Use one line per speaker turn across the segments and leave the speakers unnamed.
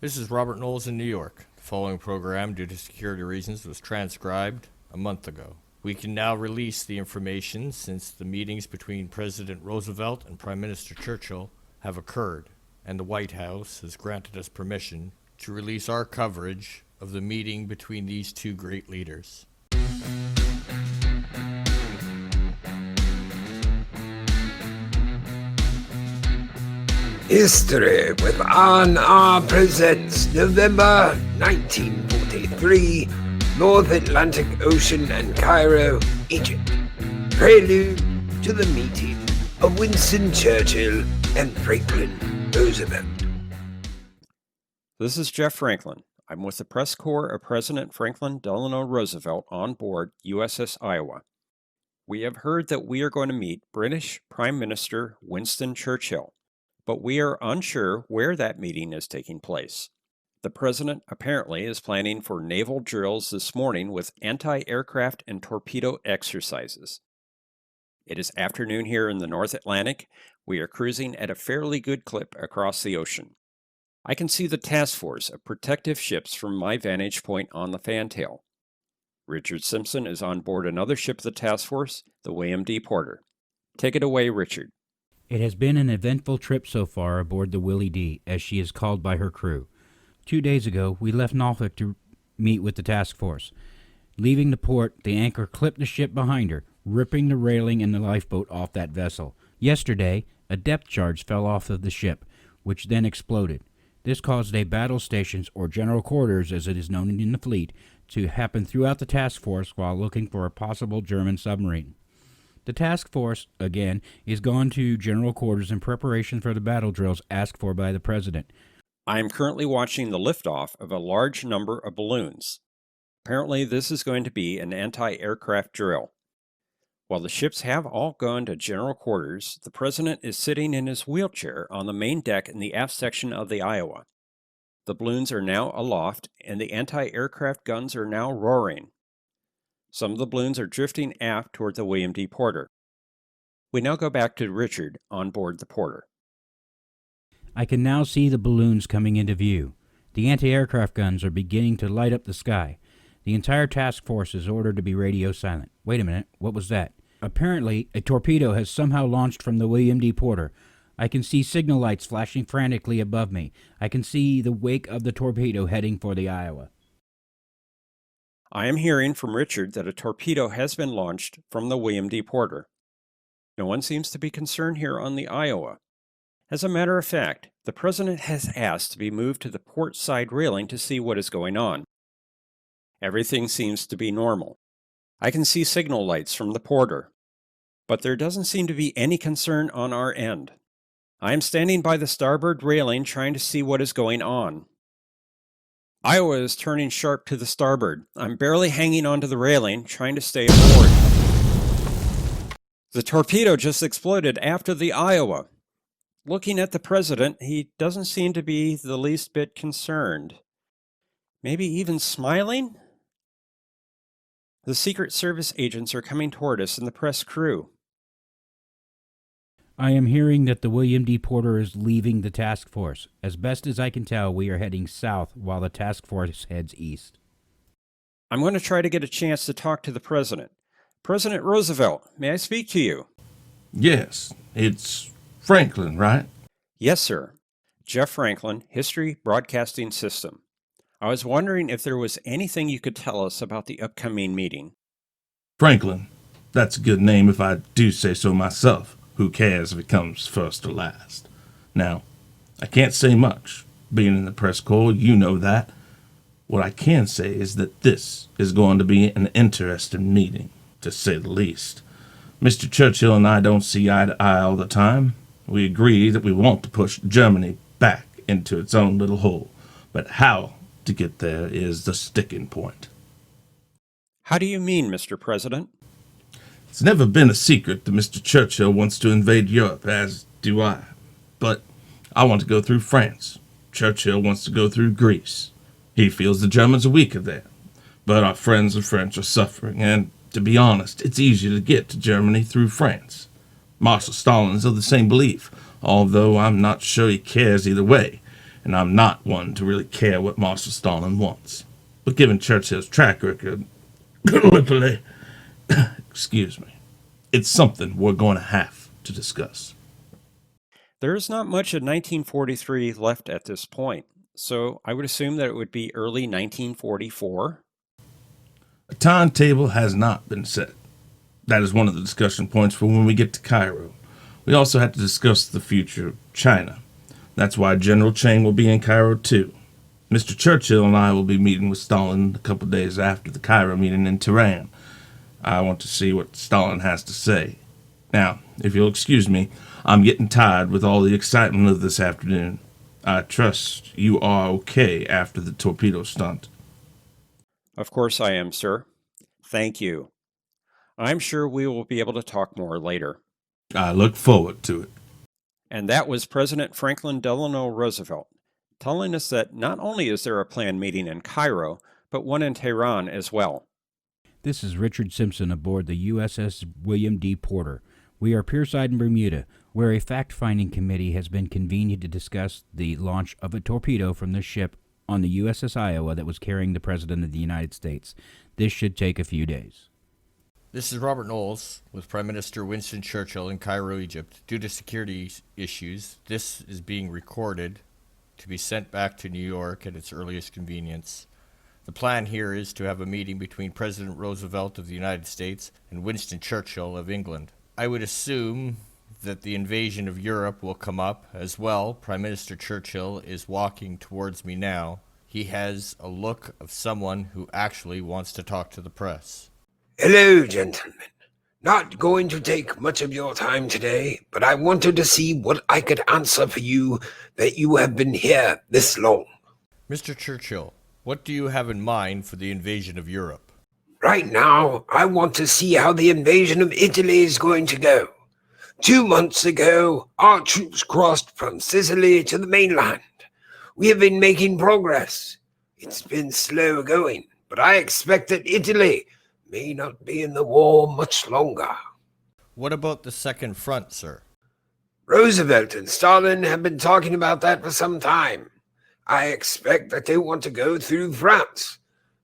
This is Robert Knowles in New York. The following program, due to security reasons, was transcribed a month ago. We can now release the information since the meetings between President Roosevelt and Prime Minister Churchill have occurred, and the White House has granted us permission to release our coverage of the meeting between these two great leaders.
History with R&R presents November 1943, North Atlantic Ocean and Cairo, Egypt. Prelude to the meeting of Winston Churchill and Franklin Roosevelt.
This is Jeff Franklin. I'm with the press corps of President Franklin Delano Roosevelt on board USS Iowa. We have heard that we are going to meet British Prime Minister Winston Churchill, but we are unsure where that meeting is taking place. The President apparently is planning for naval drills this morning with anti-aircraft and torpedo exercises. It is afternoon here in the North Atlantic. We are cruising at a fairly good clip across the ocean. I can see the task force of protective ships from my vantage point on the fantail. Richard Simpson is on board another ship of the task force, the William D. Porter. Take it away, Richard.
It has been an eventful trip so far aboard the Willie D, as she is called by her crew. 2 days ago, we left Norfolk to meet with the task force. Leaving the port, the anchor clipped the ship behind her, ripping the railing and the lifeboat off that vessel. Yesterday, a depth charge fell off of the ship, which then exploded. This caused a battle stations, or general quarters as it is known in the fleet, to happen throughout the task force while looking for a possible German submarine. The task force, again, is gone to general quarters in preparation for the battle drills asked for by the President.
I am currently watching the liftoff of a large number of balloons. Apparently, this is going to be an anti-aircraft drill. While the ships have all gone to general quarters, the President is sitting in his wheelchair on the main deck in the aft section of the Iowa. The balloons are now aloft, and the anti-aircraft guns are now roaring. Some of the balloons are drifting aft toward the William D. Porter. We now go back to Richard on board the Porter.
I can now see the balloons coming into view. The anti-aircraft guns are beginning to light up the sky. The entire task force is ordered to be radio silent. Wait a minute, what was that? Apparently, a torpedo has somehow launched from the William D. Porter. I can see signal lights flashing frantically above me. I can see the wake of the torpedo heading for the Iowa.
I am hearing from Richard that a torpedo has been launched from the William D. Porter. No one seems to be concerned here on the Iowa. As a matter of fact, the President has asked to be moved to the port side railing to see what is going on. Everything seems to be normal. I can see signal lights from the Porter, but there doesn't seem to be any concern on our end. I am standing by the starboard railing trying to see what is going on. Iowa is turning sharp to the starboard. I'm barely hanging onto the railing, trying to stay aboard. The torpedo just exploded after the Iowa. Looking at the President, he doesn't seem to be the least bit concerned. Maybe even smiling? The Secret Service agents are coming toward us in the press crew.
I am hearing that the William D. Porter is leaving the task force. As best as I can tell, we are heading south while the task force heads east.
I'm going to try to get a chance to talk to the President. President Roosevelt, may I speak to you?
Yes, it's Franklin, right?
Yes, sir. Jeff Franklin, History Broadcasting System. I was wondering if there was anything you could tell us about the upcoming meeting.
Franklin. That's a good name if I do say so myself. Who cares if it comes first or last? Now, I can't say much. Being in the press corps, you know that. What I can say is that this is going to be an interesting meeting, to say the least. Mr. Churchill and I don't see eye to eye all the time. We agree that we want to push Germany back into its own little hole. But how to get there is the sticking point.
How do you mean, Mr. President?
It's never been a secret that Mr. Churchill wants to invade Europe, as do I. But I want to go through France. Churchill wants to go through Greece. He feels the Germans are weaker there. But our friends the French are suffering, and to be honest, it's easier to get to Germany through France. Marshal Stalin's of the same belief, although I'm not sure he cares either way. and I'm not one to really care what Marshal Stalin wants. But given Churchill's track record, Gallipoli, excuse me, it's something we're going to have to discuss.
There's not much of 1943 left at this point, so I would assume that it would be early 1944.
A timetable has not been set. That is one of the discussion points for when we get to Cairo. We also have to discuss the future of China. That's why General Chang will be in Cairo too. Mr. Churchill and I will be meeting with Stalin a couple days after the Cairo meeting in Tehran. I want to see what Stalin has to say. Now, if you'll excuse me, I'm getting tired with all the excitement of this afternoon. I trust you are okay after the torpedo stunt.
Of course I am, sir. Thank you. I'm sure we will be able to talk more later.
I look forward to it.
And that was President Franklin Delano Roosevelt, telling us that not only is there a planned meeting in Cairo, but one in Tehran as well.
This is Richard Simpson aboard the USS William D. Porter. We are pierside in Bermuda, where a fact-finding committee has been convened to discuss the launch of a torpedo from the ship on the USS Iowa that was carrying the President of the United States. This should take a few days.
This is Robert Knowles with Prime Minister Winston Churchill in Cairo, Egypt. Due to security issues, this is being recorded to be sent back to New York at its earliest convenience. The plan here is to have a meeting between President Roosevelt of the United States and Winston Churchill of England. I would assume that the invasion of Europe will come up as well. Prime Minister Churchill is walking towards me now. He has a look of someone who actually wants to talk to the press.
Hello, gentlemen. Not going to take much of your time today, but I wanted to see what I could answer for you that you have been here this long.
Mr. Churchill, what do you have in mind for the invasion of Europe?
Right now, I want to see how the invasion of Italy is going to go. 2 months ago, our troops crossed from Sicily to the mainland. We have been making progress. It's been slow going, but I expect that Italy may not be in the war much longer.
What about the second front, sir?
Roosevelt and Stalin have been talking about that for some time. I expect that they want to go through France.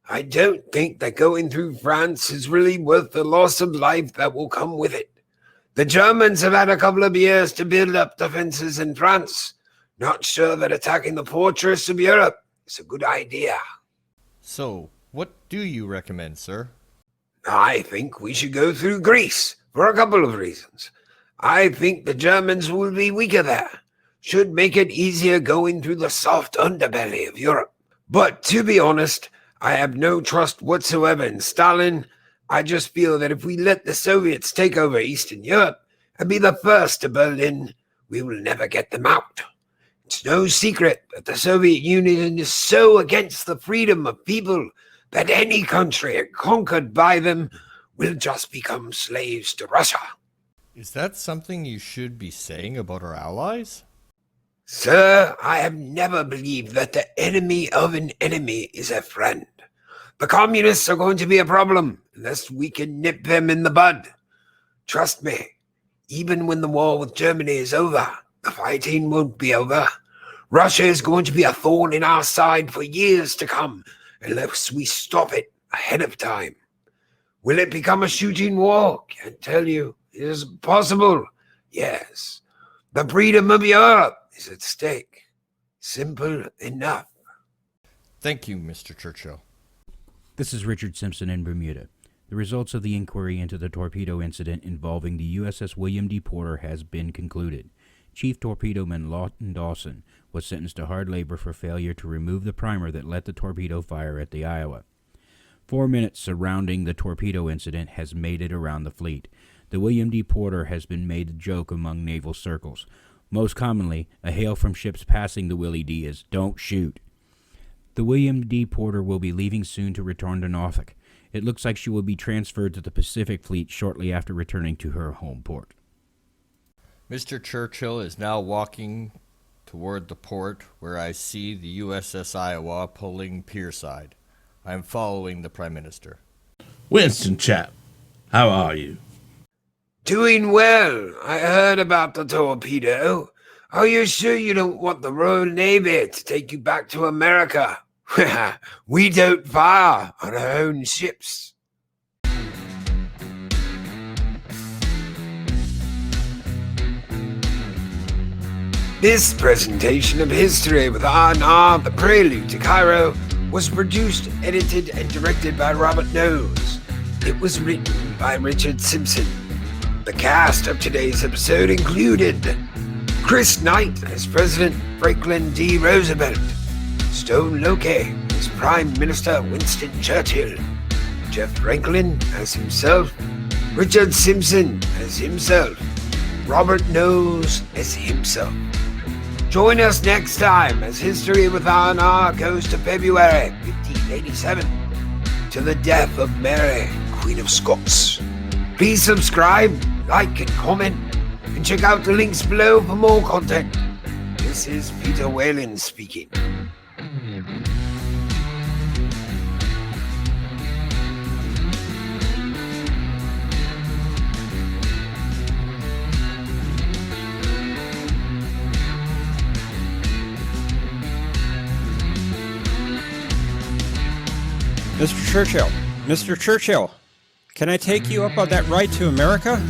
I don't think that going through France is really worth the loss of life that will come with it. The Germans have had a couple of years to build up defenses in France. Not sure that attacking the fortress of Europe is a good idea.
So, what do you recommend, sir?
I think we should go through Greece for a couple of reasons. I think the Germans will be weaker there. Should make it easier going through the soft underbelly of Europe. But to be honest, I have no trust whatsoever in Stalin. I just feel that if we let the Soviets take over Eastern Europe and be the first to Berlin, we will never get them out. It's no secret that the Soviet Union is so against the freedom of people that any country conquered by them will just become slaves to Russia.
Is that something you should be saying about our allies?
Sir, I have never believed that the enemy of an enemy is a friend. The communists are going to be a problem unless we can nip them in the bud. Trust me, even when the war with Germany is over, the fighting won't be over. Russia is going to be a thorn in our side for years to come unless we stop it ahead of time. Will it become a shooting war? Can't tell you. It is possible. Yes. The freedom of Europe is at stake. Simple enough.
Thank you, Mr. Churchill.
This is Richard Simpson in Bermuda. The results of the inquiry into the torpedo incident involving the USS William D. Porter has been concluded. Chief Torpedoman Lawton Dawson was sentenced to hard labor for failure to remove the primer that let the torpedo fire at the Iowa. 4 minutes surrounding the torpedo incident has made it around the fleet. The William D. Porter has been made a joke among naval circles. Most commonly, a hail from ships passing the Willie D is, "Don't shoot." The William D. Porter will be leaving soon to return to Norfolk. It looks like she will be transferred to the Pacific Fleet shortly after returning to her home port.
Mr. Churchill is now walking toward the port where I see the USS Iowa pulling pierside. I am following the Prime Minister.
Winston, chap, how are you?
Doing well. I heard about the torpedo. Are you sure you don't want the Royal Navy to take you back to America? We don't fire on our own ships. This presentation of history with R&R, The Prelude to Cairo, was produced, edited, and directed by Robert Knowles. It was written by Richard Simpson. The cast of today's episode included Chris Knight as President Franklin D. Roosevelt, Stone Loke as Prime Minister Winston Churchill, Jeff Franklin as himself, Richard Simpson as himself, Robert Knowles as himself. Join us next time as History with R&R goes to February 1587, to the death of Mary, Queen of Scots. Please subscribe, like, and comment, and check out the links below for more content. This is Peter Whalen speaking.
Mr. Churchill, can I take you up on that ride to America?